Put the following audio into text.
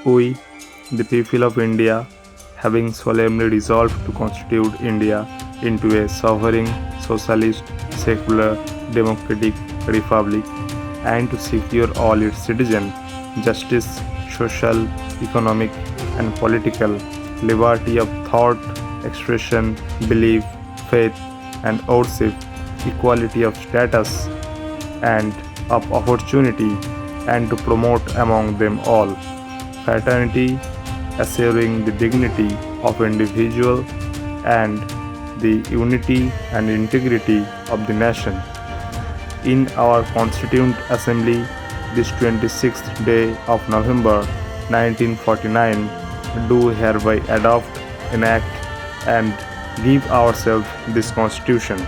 We, the people of India, having solemnly resolved to constitute India into a sovereign, socialist, secular, democratic republic and to secure all its citizens justice, social, economic, and political liberty of thought, expression, belief, faith, and worship, equality of status and of opportunity, and to promote among them all fraternity, assuring the dignity of individual and the unity and integrity of the nation. In our Constituent Assembly, this 26th day of November 1949, do hereby adopt, enact, and give ourselves this Constitution.